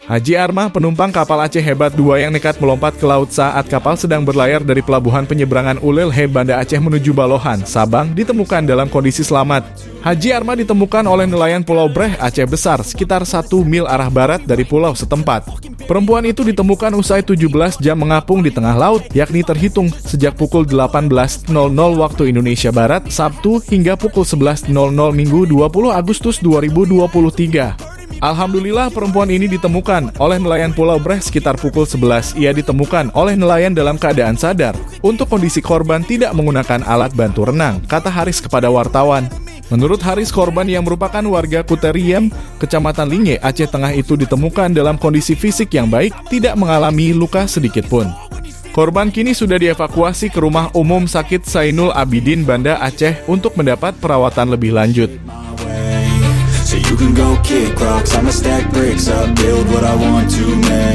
Haji Armah, penumpang kapal Aceh Hebat 2 yang nekat melompat ke laut saat kapal sedang berlayar dari pelabuhan penyeberangan Ulilhe, Banda Aceh menuju Balohan, Sabang, ditemukan dalam kondisi selamat. Haji Armah ditemukan oleh nelayan Pulau Breh, Aceh Besar, sekitar 1 mil arah barat dari pulau setempat. Perempuan itu ditemukan usai 17 jam mengapung di tengah laut, yakni terhitung sejak pukul 18.00 waktu Indonesia Barat, Sabtu, hingga pukul 11.00 Minggu 20 Agustus 2023. Alhamdulillah perempuan ini ditemukan oleh nelayan Pulau Breh sekitar pukul 11. Ia ditemukan oleh nelayan dalam keadaan sadar. Untuk kondisi korban tidak menggunakan alat bantu renang, kata Haris kepada wartawan. Menurut Haris, korban yang merupakan warga Kuteriem, Kecamatan Linge, Aceh Tengah itu ditemukan dalam kondisi fisik yang baik, tidak mengalami luka sedikit pun. Korban kini sudah dievakuasi ke Rumah Umum Sakit Zainul Abidin, Banda Aceh untuk mendapat perawatan lebih lanjut. So you can go kick rocks, I'ma stack bricks up, build what I want to make.